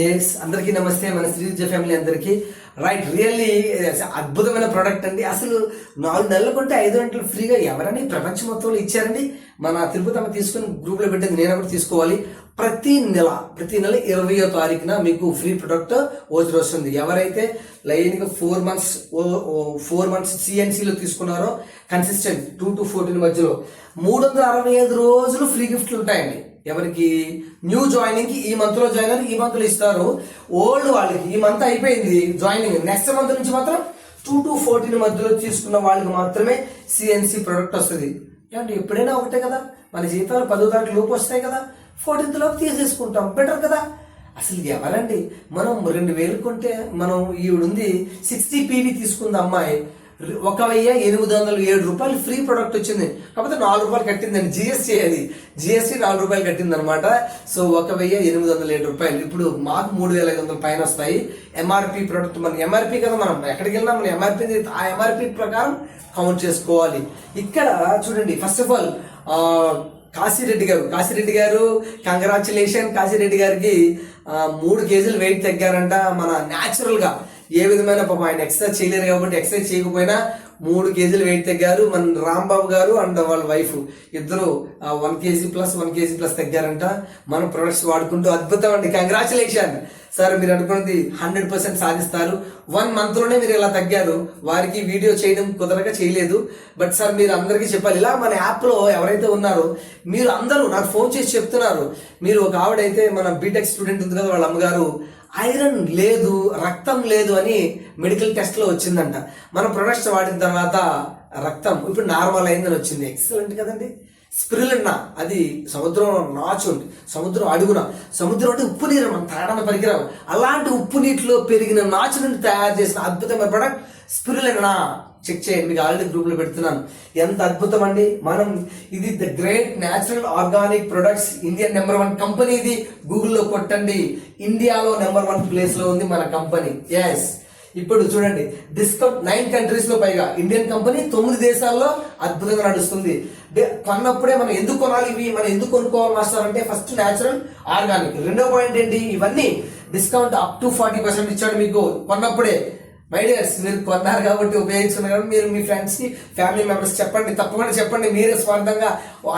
Yes అందరికీ నమస్తే. మన శ్రీవిద్య ఫ్యామిలీ అందరికీ రైట్. రియల్లీ అద్భుతమైన ప్రోడక్ట్ అండి. అసలు 4 నెలలు కొంటే 5 గంటలు ఫ్రీగా ఎవరని ప్రపంచం మొత్తంలో ఇచ్చారండి. మన తిరుపతి అమ్మ తీసుకుని గ్రూప్లో పెట్టింది, నేను కూడా తీసుకోవాలి. ప్రతి నెల 20వ తారీఖున మీకు ఫ్రీ ప్రొడక్ట్ ఓచర్ వస్తుంది. ఎవరైతే లైన్గా 4 మంత్స్ సిఎన్సీలో తీసుకున్నారో కన్సిస్టెంట్ 2 to 14 మధ్యలో 365 రోజులు ఫ్రీ గిఫ్ట్లు ఉంటాయండి. ఎవరికి న్యూ జాయినింగ్ కి ఈ మంత్ లో జాయిన్ అయ్యి ఈ మంత్ లో ఇస్తారు. ఓల్డ్ వాళ్ళకి ఈ మంత్ అయిపోయింది జాయినింగ్, నెక్స్ట్ మంత్ నుంచి మాత్రం 2 to 14 మధ్యలో తీసుకున్న వాళ్ళకి మాత్రమే సిఎన్సి ప్రొడక్ట్ వస్తుంది. అంటే ఎప్పుడైనా ఒకటే కదా, మన జీతాలు 10వ తారీఖు లోపు వస్తాయి కదా, 14th లోపు తీసేసుకుంటాం, బెటర్ కదా. అసలు ఎవరండి, మనం 2000 కొంటే మనం ఈవిడుంది 60 PV తీసుకుంది అమ్మాయి, 1807 రూపాయలు ఫ్రీ ప్రొడక్ట్ వచ్చింది. కాకపోతే 4 రూపాయలు కట్టిందండి జిఎస్టీ, అది జిఎస్టీ 4 రూపాయలు కట్టింది అనమాట. సో 1807 రూపాయలు. ఇప్పుడు మాకు 3500 పైన వస్తాయి. ఎంఆర్పి ప్రొడక్ట్, మన ఎంఆర్పి కదా, మనం ఎక్కడికి వెళ్ళినా మన ఎంఆర్పి, ఆ ఎంఆర్పి ప్రకారం కౌంట్ చేసుకోవాలి. ఇక్కడ చూడండి, ఫస్ట్ ఆఫ్ ఆల్ కాశీరెడ్డి గారు కంగ్రాచులేషన్. కాశీరెడ్డి గారికి 3 కేజీలు వెయిట్ తగ్గారంట. మన న్యాచురల్ గా ఏ విధమైన పాపం ఆయన ఎక్సర్సైజ్ చేయలేరు కాబట్టి ఎక్సర్సైజ్ చేయకపోయినా 3 కేజీలు వెయిట్ తగ్గారు. మన రాంబాబు గారు అండ్ వాళ్ళ వైఫ్ ఇద్దరు 1 కేజీ ప్లస్ తగ్గారంట. మన ప్రొడక్ట్స్ వాడుకుంటూ. అద్భుతం అండి, కంగ్రాచులేషన్ సార్. మీరు అనుకున్నది 100% సాధిస్తారు. 1 month లోనే మీరు ఇలా తగ్గారు. వారికి వీడియో చేయడం కుదరక చేయలేదు. బట్ సార్ మీరు అందరికీ చెప్పాలి. ఇలా మన యాప్ లో ఎవరైతే ఉన్నారో మీరు అందరూ నాకు ఫోన్ చేసి చెప్తున్నారు. మీరు ఒక ఆవిడైతే మన బీటెక్ స్టూడెంట్ ఉంది కదా, వాళ్ళ అమ్మగారు ఐరన్ లేదు, రక్తం లేదు అని మెడికల్ టెస్ట్ లో వచ్చిందంట. మన ప్రొడక్ట్స్ వాడిన తర్వాత రక్తం ఇప్పుడు నార్మల్ అయిందని వచ్చింది. ఎక్సలెంట్ కదండి. స్పిరులిన్నా, అది సముద్రంలో నాచు ఉంది, సముద్రం అడుగున, సముద్రం అంటే ఉప్పు నీరు, మనం తాగడానికి పనికిరావు. అలాంటి ఉప్పు నీటిలో పెరిగిన నాచు నుండి తయారు చేసిన అద్భుతమైన ప్రొడక్ట్ స్పిరులిన్నా. చెక్ చేయండి, మీకు ఆల్రెడీ గ్రూప్ లో పెడుతున్నాను. ఎంత అద్భుతం అండి. మనం ఇది the great natural organic products Indian number 1 company. ఇది గూగుల్లో కొట్టండి, ఇండియాలో నెంబర్ 1 ప్లేస్ లో ఉంది మన కంపెనీ. ఎస్, ఇప్పుడు చూడండి, డిస్కౌంట్ 9 countries లో పైగా ఇండియన్ కంపెనీ 9 దేశాల్లో అద్భుతంగా నడుస్తుంది. కొన్నప్పుడే మనం ఎందుకు కొనాలి, ఇవి మనం ఎందుకు కొనుక్కోవాలి మాస్టర్ అంటే, ఫస్ట్ న్యాచురల్ ఆర్గానిక్, రెండో పాయింట్ ఏంటి, ఇవన్నీ డిస్కౌంట్ అప్ టు 40% ఇచ్చాడు మీకు కొన్నప్పుడే. మై డియర్స్, మీరు కొన్నారు కాబట్టి ఉపయోగించుకున్నారు కాబట్టి మీరు మీ ఫ్రెండ్స్ కి, ఫ్యామిలీ మెంబర్స్ చెప్పండి, తప్పకుండా చెప్పండి. మీరే స్వార్థంగా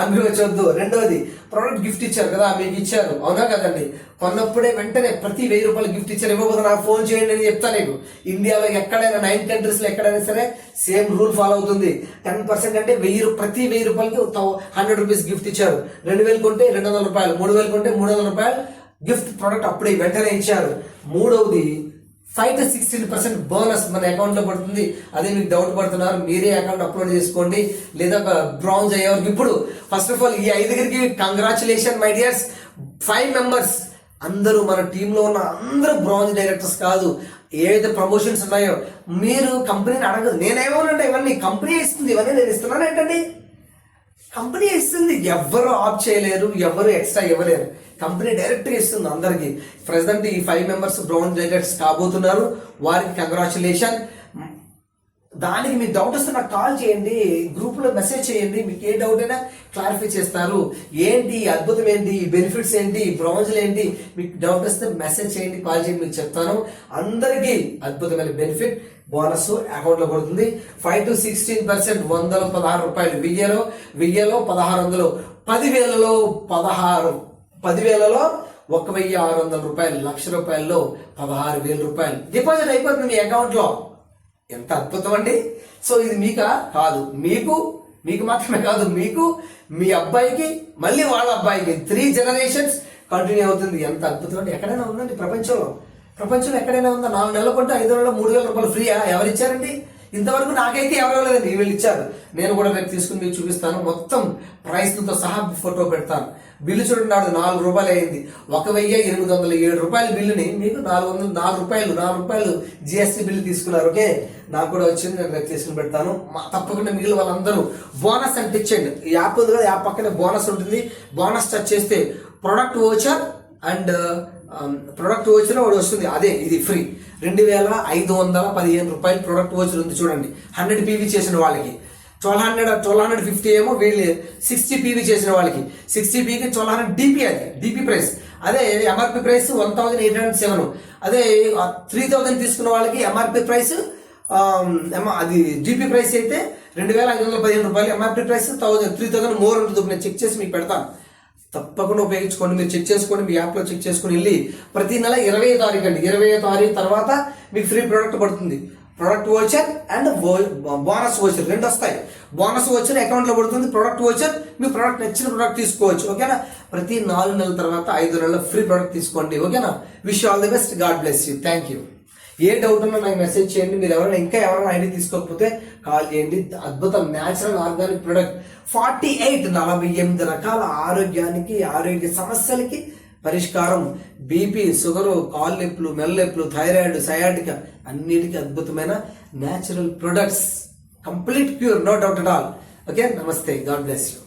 అనుభవించవద్దు. రెండోది, ప్రోడక్ట్ గిఫ్ట్ ఇచ్చారు కదా, మీకు ఇచ్చారు, అవునా కదండి. కొన్నప్పుడే వెంటనే ప్రతి 1000 రూపాయలు గిఫ్ట్ ఇచ్చారు. ఇవ్వకపోతే నాకు ఫోన్ చేయండి అని చెప్తాను. నీకు ఇండియాలో ఎక్కడైనా 9 countries లో ఎక్కడైనా సరే సేమ్ రూల్ ఫాలో అవుతుంది. 10% అంటే ప్రతి 1000 రూపాయలకి 100 రూపీస్ గిఫ్ట్ ఇచ్చారు. 2000 కొంటే 200 రూపాయలు, 3000 కొంటే 300 రూపాయలు గిఫ్ట్ ప్రోడక్ట్ అప్పుడే వెంటనే ఇచ్చారు. మూడవది, 5 to 16% బోనస్ మన అకౌంట్ లో పడుతుంది. అదే మీకు డౌట్ పడుతున్నారు, మీరే అకౌంట్ అప్లోడ్ చేసుకోండి, లేదా బ్రౌన్స్ అయ్యేవారికి. ఇప్పుడు ఫస్ట్ ఆఫ్ ఆల్ ఈ 5 కంగ్రాచులేషన్ మై డియర్స్. 5 members అందరూ మన టీంలో ఉన్న అందరూ బ్రాంజ్ డైరెక్టర్స్ కాదు. ఏదైతే ప్రమోషన్స్ ఉన్నాయో మీరు కంపెనీని అడగదు. నేనేమోనంటే ఇవన్నీ కంపెనీ ఇస్తుంది, ఇవన్నీ నేను ఇస్తున్నాను ఏంటండి, కంపెనీ ఇస్తుంది. ఎవరు ఆప్ చేయలేరు, ఎవరు ఎక్స్ట్రా ఇవ్వలేరు, కంపెనీ డైరెక్ట్ ఇస్తుంది అందరికి. ప్రెసెంట్ ఈ 5 members బ్రౌన్ డైరెక్టర్స్ కాబోతున్నారు. వారికి కంగ్రాచులేషన్. దానికి మీకు డౌట్ వస్తే నాకు కాల్ చేయండి, గ్రూప్ లో మెసేజ్ చేయండి. మీకు ఏ డౌట్ అయినా క్లారిఫై చేస్తారు. ఏంటి అద్భుతం, ఏంటి బెనిఫిట్స్, ఏంటి బ్రౌన్స్లు ఏంటి, మీకు డౌట్ వస్తే మెసేజ్ చేయండి, కాల్ చేయండి, మీకు చెప్తాను. అందరికీ అద్భుతమైన బెనిఫిట్ బోనస్ అకౌంట్ లో పడుతుంది. 5 to 16%, 116 రూపాయలు, 1000లో 1600, 10,000లో 1,600 రూపాయలు, 1,00,000 రూపాయల్లో 16,000 రూపాయలు డిపాజిట్ అయిపోతుంది మీ అకౌంట్ లో. ఎంత అద్భుతం అండి. సో ఇది మీకా కాదు, మీకు మాత్రమే కాదు, మీకు, మీ అబ్బాయికి, మళ్ళీ వాళ్ళ అబ్బాయికి 3 generations కంటిన్యూ అవుతుంది. ఎంత అద్భుతం అండి. ఎక్కడైనా ఉందండి ప్రపంచంలో ఎక్కడైనా ఉందా? 4 నెలలు కొంటే 5 నెలల్లో 3,000 రూపాయలు ఫ్రీయా? ఎవరిచ్చారండి? ఇంతవరకు నాకైతే ఎవరో లేదండి. వీళ్ళు ఇచ్చారు. నేను కూడా రేపు తీసుకుని మీకు చూపిస్తాను. మొత్తం ప్రైస్తో సహా ఫోటో పెడతాను. బిల్లు చూడండి, 4 రూపాయలు అయింది. 1,807 రూపాయల బిల్లుని మీకు 4 రూపాయలు జిఎస్టీ బిల్లు తీసుకున్నారు. ఓకే, నాకు కూడా వచ్చింది, నేను రేపు తీసుకుని పెడతాను. తప్పకుండా మిగిలిన వాళ్ళందరూ బోనస్ అంటే ఇచ్చండి. ఈ యాప్ ఉంది కదా, యాప్ పక్కనే బోనస్ ఉంటుంది. బోనస్ టచ్ చేస్తే product voucher and product voucher ఒకటి వస్తుంది. అదే ఇది ఫ్రీ. 2,515 రూపాయలు ప్రొడక్ట్ ఓచర్ ఉంది చూడండి. 100 PV చేసిన వాళ్ళకి 1250 ఏమో, వీళ్ళు 60 PV చేసిన వాళ్ళకి 60 PVకి 1200 DP, అది DP ప్రైస్. అదే ఎంఆర్పి ప్రైస్ 1807. అదే 3000 తీసుకున్న వాళ్ళకి ఎంఆర్పి ప్రైస్ అది జీపీ ప్రైస్ అయితే 2515 రూపాయలు. ఎంఆర్పి ప్రైస్ 3000 మోర్ ఉంటుంది. నేను చెక్ చేసి మీకు పెడతాను, తప్పకుండా ఉపయోగించుకోండి. మీరు చెక్ చేసుకోండి, మీ యాప్లో చెక్ చేసుకుని వెళ్ళి ప్రతి నెల 20వ తారీఖు అండి, 20వ తారీఖు తర్వాత మీకు ఫ్రీ ప్రోడక్ట్ పడుతుంది. Product voucher and bonus voucher రెండు వస్తాయి. బోనస్ వోచర్ అకౌంట్లో పడుతుంది, ప్రోడక్ట్ వోచర్ మీ ప్రోడక్ట్ నచ్చిన ప్రోడక్ట్ తీసుకోవచ్చు. ఓకేనా? ప్రతి 4 నెలల తర్వాత 5 నెలల ఫ్రీ ప్రోడక్ట్ తీసుకోండి. ఓకేనా? Wish all the best. God bless you. Thank you. A doubt ఉన్నా నాకు మెసేజ్ చేయండి. మీరు ఎవరైనా ఐడి తీసుకోకపోతే కాల్ చేయండి. అద్భుతం న్యాచురల్ ఆర్గానిక్ ప్రొడక్ట్ 48 రకాల ఆరోగ్య సమస్యలకి పరిష్కారం. బీపీ, షుగరు, కాళ్ళు నొప్పులు, మెల్లెప్పులు, థైరాయిడ్, సయాటికా అన్నిటికీ అద్భుతమైన natural products. Complete pure, no doubt at all. Okay, నమస్తే. God bless you.